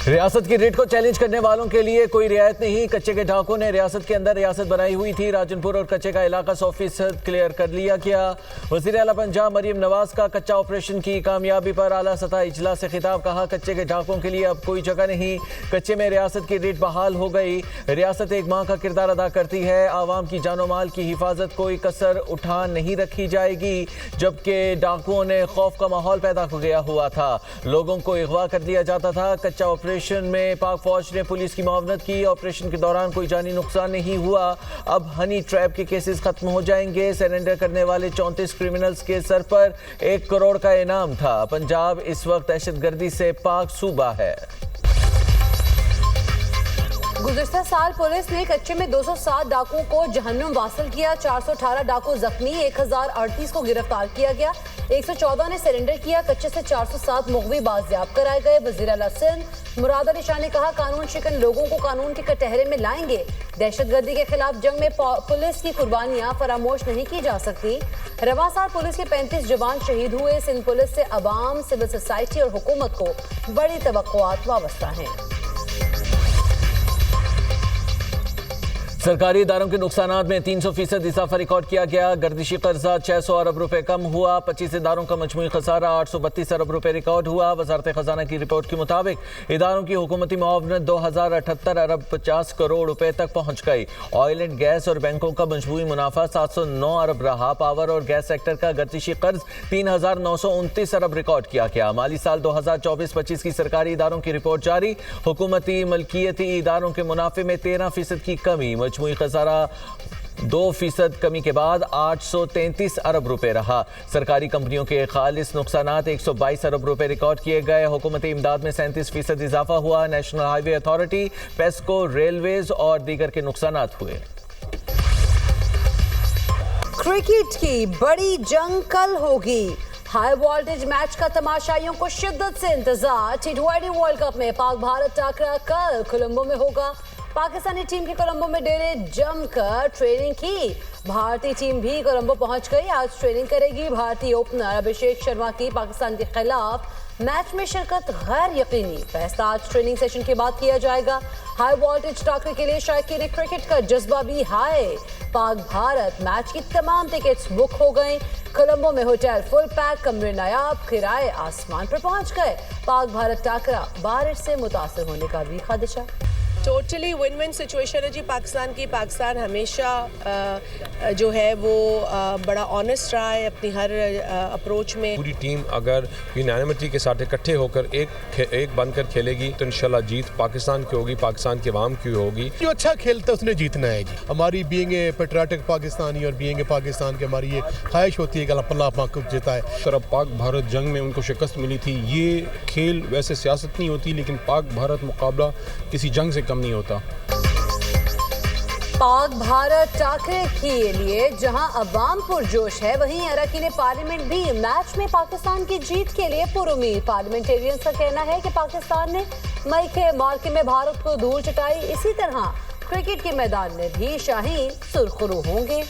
रियासत की रिट को चैलेंज करने वालों के लिए कोई रियायत नहीं। कच्चे के ढाकों ने रियासत के अंदर रियासत बनाई हुई थी। राजनपुर और कच्चे का इलाका 100% क्लियर कर लिया गया। वज़ीर आला पंजाब मरियम नवाज का कच्चा ऑपरेशन की कामयाबी पर आला सतह इजलास से खिताब। कहा कच्चे के ढाकों के लिए अब कोई जगह नहीं। कच्चे में रियासत की रिट बहाल हो गई। रियासत एक मां का किरदार अदा करती है। आवाम की जानो माल की हिफाजत कोई कसर उठा नहीं रखी जाएगी। जबकि डाकुओं ने खौफ का माहौल पैदा हो गया हुआ था, लोगों को अगवा कर दिया जाता था। कच्चा ऑपरेशन में पाक फौज ने पुलिस की मुआवनत की। ऑपरेशन के दौरान कोई जानी नुकसान नहीं हुआ। अब हनी ट्रैप के केसेस खत्म हो जाएंगे। सरेंडर करने वाले 34 क्रिमिनल्स के सर पर 1 करोड़ का इनाम था। पंजाब इस वक्त दहशतगर्दी से पाक सूबा है। गुज़िश्ता साल पुलिस ने कच्चे में 207 डाकुओं को जहन्नुम वासिल किया। 418 डाकू जख्मी, 1038 को गिरफ्तार किया गया। 114 ने सरेंडर किया। कच्चे से 407 मुग़वी बाजियाब कराए गए। वज़ीर आला सिंध मुराद अली शाह ने कहा कानून शिकन लोगों को कानून के कटहरे में लाएंगे। दहशतगर्दी के खिलाफ जंग में पुलिस की कुर्बानियां फरामोश नहीं की जा सकती। रवां साल पुलिस के 35 जवान शहीद हुए। सिंध पुलिस से अवाम, सिविल सोसाइटी और हुकूमत को बड़ी तवक्कुआत वाबस्ता हैं। सरकारी इदारों के नुकसानात में 300% इजाफा रिकॉर्ड किया गया। गर्दिशी कर्जा 600 अरब रुपए कम हुआ। 25 इदारों का मजमूई खसारा 832 अरब रुपए रिकॉर्ड हुआ। वजारत खजाना की रिपोर्ट के मुताबिक इदारों की हुकूमती मुआवनत 2078 अरब 50 करोड़ रुपए तक पहुंच गई। ऑयल एंड गैस और बैंकों का मजमूई मुनाफा 709 अरब रहा। पावर और गैस सेक्टर का गर्दिशी कर्ज 3929 अरब रिकॉर्ड किया गया। माली साल 2024-25 की सरकारी इदारों की रिपोर्ट जारी। हुकूमती मलकियती इदारों के मुनाफे में 13% की कमी। मजमूई खसारा 2% कमी के बाद 833 अरब रुपए रहा। सरकारी कंपनियों के खालिस नुकसानात 122 अरब रुपए रिकॉर्ड किए गए। हुकूमती इमदाद में 37% इजाफा हुआ। National highway authority, PESCO, railways और दीगर के नुकसानात हुए। क्रिकेट की बड़ी जंग कल होगी। हाई वोल्टेज मैच का तमाशाइयों को शिद्दत से इंतजार। T20 वर्ल्ड कप में पाक भारत टाकरा कल कोलंबो में होगा। पाकिस्तानी टीम की कोलंबो में डेरे जमकर ट्रेनिंग की। भारतीय टीम भी कोलंबो पहुंच गई। आज ट्रेनिंग करेगी। भारतीय ओपनर अभिषेक शर्मा की पाकिस्तान के खिलाफ मैच में शिरकत गैर यकीनी। फैसला आज ट्रेनिंग सेशन के बाद किया जाएगा। हाई वोल्टेज टाकरे के लिए शायकीन क्रिकेट का जज्बा भी हाई। पाक भारत मैच की तमाम टिकट्स बुक हो गई। कोलंबो में होटल फुल पैक, कमरे नायाब, किराए आसमान पर पहुंच गए। पाक भारत टाकरा बारिश से मुतासर होने का भी खदशा। टोटली विन विन सिचुएशन है जी पाकिस्तान की। पाकिस्तान हमेशा जो है वो बड़ा ऑनेस्ट रहा है अपनी हर अप्रोच में। पूरी टीम अगर यूनानिमिटी के साथ इकट्ठे होकर एक बनकर खेलेगी तो इंशाल्लाह जीत पाकिस्तान की होगी, पाकिस्तान के अवाम की होगी। जो अच्छा खेलता है उसने जीतना है जी। हमारी बीइंग ए पेट्रियाटिक पाकिस्तानी और बीइंग ए पाकिस्तान की हमारी ये ख्वाहिश होती है कि अल्लाह पाक जीता है। तरफ पाक भारत जंग में उनको शिकस्त मिली थी। ये खेल वैसे सियासत नहीं होती, लेकिन पाक भारत मुकाबला किसी जंग से नहीं होता। पाक भारत टाकरे के लिए जहां अवाम पुरजोश है, वहीं अरकान पार्लियामेंट भी मैच में पाकिस्तान की जीत के लिए पुरुमीद। पार्लियामेंटेरियंस का कहना है कि पाकिस्तान ने मई के मार्के में भारत को धूल चटाई। इसी तरह क्रिकेट के मैदान में भी शाहीन सुरखरू होंगे।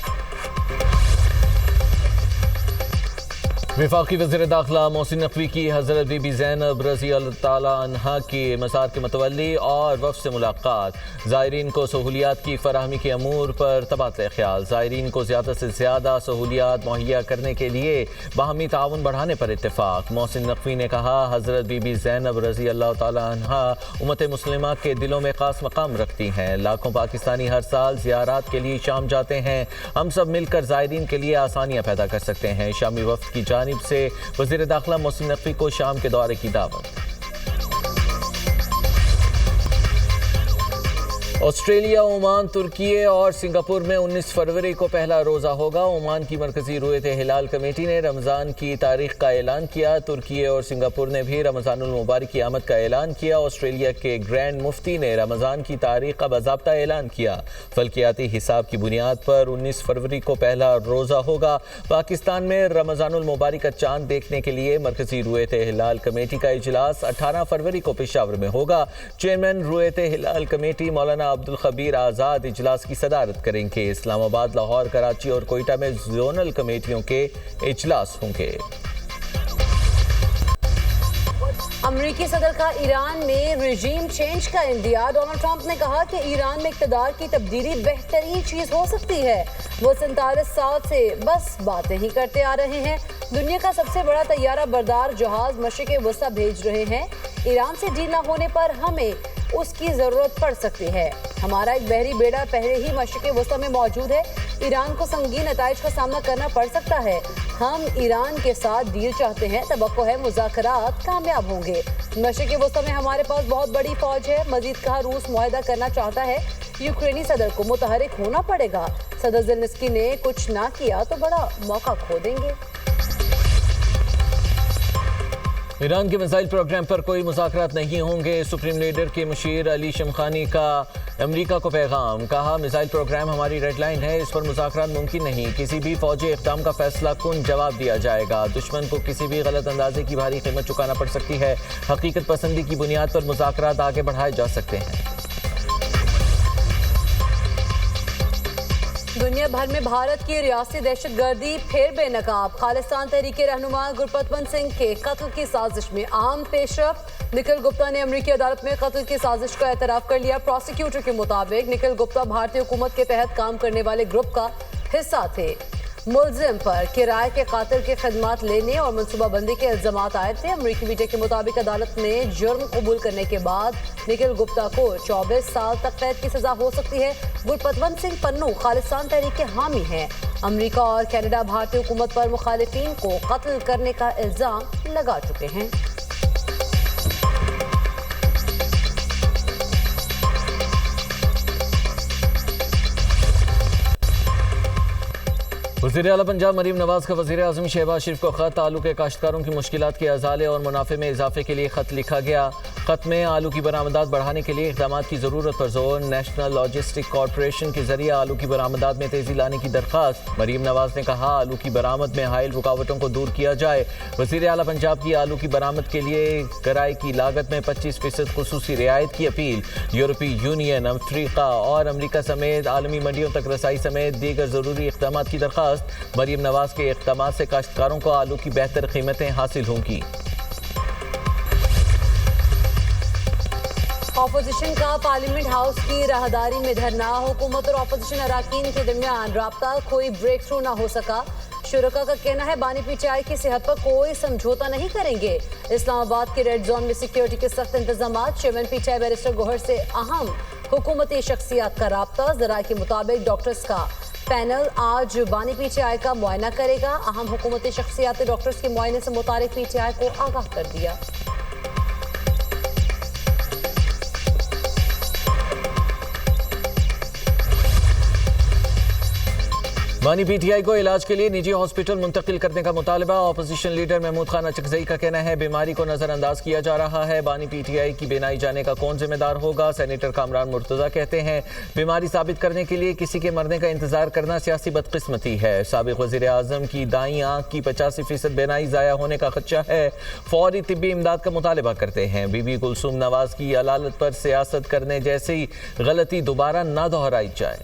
वफाकी वज़ीर दाखिला मोहसिन नकवी की हज़रत बीबी ज़ैनब रज़ी अल्लाह तआला अन्हा के मज़ार के मुतवल्ली और वफ़द से मुलाकात। ज़ायरीन को सहूलियात की फ़राहमी के अमूर पर तबादला ख्याल। ज़ायरीन को ज़्यादा से ज़्यादा सहूलियात मुहैया करने के लिए बाहमी ताउन बढ़ाने पर इत्तेफ़ाक। मोहसिन नकवी ने कहा हज़रत बीबी ज़ैनब रज़ी अल्लाह तआला अन्हा उम्मत मुस्लिमा के दिलों में ख़ास मकाम रखती हैं। लाखों पाकिस्तानी हर साल ज़ियारत के लिए शाम जाते हैं। हम सब मिलकर ज़ायरीन के लिए आसानियाँ पैदा कर सकते हैं। शामी वफ़द की जानिब से वज़ीर दाखिला मोहसिन नकवी को शाम के दौरे की दावत। ऑस्ट्रेलिया, ओमान, तुर्की और सिंगापुर में 19 फरवरी को पहला रोज़ा होगा। ओमान की मरकज़ी रुयत हिलाल कमेटी ने रमज़ान की तारीख का ऐलान किया। तुर्की और सिंगापुर ने भी रमज़ानुल मुबारक की आमद का ऐलान किया। ऑस्ट्रेलिया के ग्रैंड मुफ्ती ने रमज़ान की तारीख का बाज़ाब्ता ऐलान किया। फल्कियाती हिसाब की बुनियाद पर 19 फरवरी को पहला रोज़ा होगा। पाकिस्तान में रमज़ानुल मुबारक का चांद देखने के लिए मरकज़ी रुयत हिलाल कमेटी का इजलास 18 फरवरी को पेशावर में होगा। चेयरमैन रुयत हिलाल कमेटी मौलाना अब्दुल खबीर आज़ाद इजलास की सदारत करेंगे। इस्लामाबाद, लाहौर, कराची और कोयटा में जोनल कमेटियों के इजलास होंगे। अमेरिकी सदर का ईरान में रिजीम चेंज का इंदिया। डोनाल्ड ट्रंप ने कहा कि ईरान में इक़्तिदार की तब्दीली बेहतरीन चीज हो सकती है। वो 47 साल से बस बातें ही करते आ रहे हैं। दुनिया का सबसे बड़ा तैयारा बरदार जहाज मशरिक़ वस्ता भेज रहे हैं। ईरान से डील न होने पर हमें उसकी जरूरत पड़ सकती है। हमारा एक बहरी बेड़ा पहले ही मशरिक़ वस्ता में मौजूद है। ईरान को संगीन नताइज का सामना करना पड़ सकता है। हम ईरान के साथ डील चाहते हैं, तवक्को है मुज़ाकरात कामयाब होंगे। मशरिक़ वस्ता में हमारे पास बहुत बड़ी फौज है। मजीद कहा, रूस मुआहदा करना चाहता है। यूक्रेनी सदर को मुतहरिक होना पड़ेगा। सदर ज़ेलेंस्की ने कुछ ना किया तो बड़ा मौका खो देंगे। ईरान के मिसाइल प्रोग्राम पर कोई मुज़ाकरात नहीं होंगे। सुप्रीम लीडर के मुशीर अली शमखानी का अमेरिका को पैगाम। कहा, मिसाइल प्रोग्राम हमारी रेड लाइन है, इस पर मुज़ाकरात मुमकिन नहीं। किसी भी फौजी इक़दाम का फैसला कुन जवाब दिया जाएगा। दुश्मन को किसी भी गलत अंदाजे की भारी कीमत चुकाना पड़ सकती है। हकीकत पसंदी की बुनियाद पर मुज़ाकरात आगे बढ़ाए जा सकते हैं। दुनिया भर में भारत की रियासती दहशतगर्दी फिर बेनकाब। खालिस्तान तहरीक रहनुमा गुरपतवंत सिंह के कत्ल की साजिश में अहम पेशरफ। निखिल गुप्ता ने अमेरिकी अदालत में कत्ल की साजिश का एतराफ़ कर लिया। प्रोसिक्यूटर के मुताबिक निखिल गुप्ता भारतीय हुकूमत के तहत काम करने वाले ग्रुप का हिस्सा थे। मुलजिम पर किराए के कातिल की खिदमत लेने और मनसूबाबंदी के इल्जामात आए थे। अमेरिकी मीडिया के मुताबिक अदालत ने जुर्म कबूल करने के बाद निखिल गुप्ता को 24 साल तक कैद की सजा हो सकती है। गुरपतवंत सिंह पन्नू खालिस्तान तहरीक के हामी हैं। अमेरिका और कनाडा भारतीय हुकूमत पर मुखालिफिन को कत्ल करने का इल्जाम लगा चुके हैं। वज़ीर आला पंजाब मरीम नवाज का वज़ीर आज़म शहबाज शरीफ को ख़त। आलू के काश्तकारों की मुश्किलात के अज़ाले और मुनाफे में इजाफे के लिए ख़त लिखा गया। ख़त में आलू की बरामदात बढ़ाने के लिए इक़दाम की ज़रूरत पर जोर। नेशनल लॉजिस्टिक कॉरपोरेशन के जरिए आलू की बरामदात में तेज़ी लाने की दरख्वास्त। मरीम नवाज ने कहा, आलू की बरामद में हाइल रुकावटों को दूर किया जाए। वज़ीर आला पंजाब की आलू की बरामद के लिए किराए की लागत में 25% खुसूसी रियायत की अपील। यूरोपीय यूनियन, अफ्रीका और अमरीका समेत आलमी मंडियों तक रसाई समेत दीगर ज़रूरी इक़दाम की दरख्वास्त। मरीम नवाज के इक़दाम से काश्तकारों को आलू की बेहतर कीमतें हासिल होंगी। ऑपोजिशन का पार्लियामेंट हाउस की राहदारी में धरना। हुकूमत और ऑपोजिशन अराकीन के दरमियान राब्ता कोई ब्रेक थ्रू ना हो सका। शुरका का कहना है, बानी पीटीआई की सेहत पर कोई समझौता नहीं करेंगे। इस्लामाबाद के रेड जोन में सिक्योरिटी के सख्त इंतजाम। चेयरमैन पीटीआई बैरिस्टर गोहर से अहम हुकूमती शख्सियात का राब्ता। जराये के मुताबिक डॉक्टर्स का पैनल आज बानी पीटीआई का मुआयना करेगा। अहम हुकूमती शख्सियात डॉक्टर्स के मुआयने से मुतारिक पीटीआई को आगाह कर दिया। बानी पीटीआई को इलाज के लिए निजी हॉस्पिटल मुंतकिल करने का मुतालबा। ऑपोजिशन लीडर महमूद खान अचकजई का कहना है, बीमारी को नजरअंदाज किया जा रहा है। बानी पीटीआई की बेनाई जाने का कौन जिम्मेदार होगा। सेनेटर कामरान मुर्तजा कहते हैं, बीमारी साबित करने के लिए किसी के मरने का इंतजार करना सियासी बदकिस्मती है। साबिक वज़ीर आज़म की दाईं आंख की 85% बेनाई ज़ाया होने का खदशा है। फौरी तिब्बी इमदाद का मुतालबा करते हैं। बीबी कुलसूम नवाज की अदालत पर सियासत करने जैसी गलती दोबारा ना दोहराई जाए।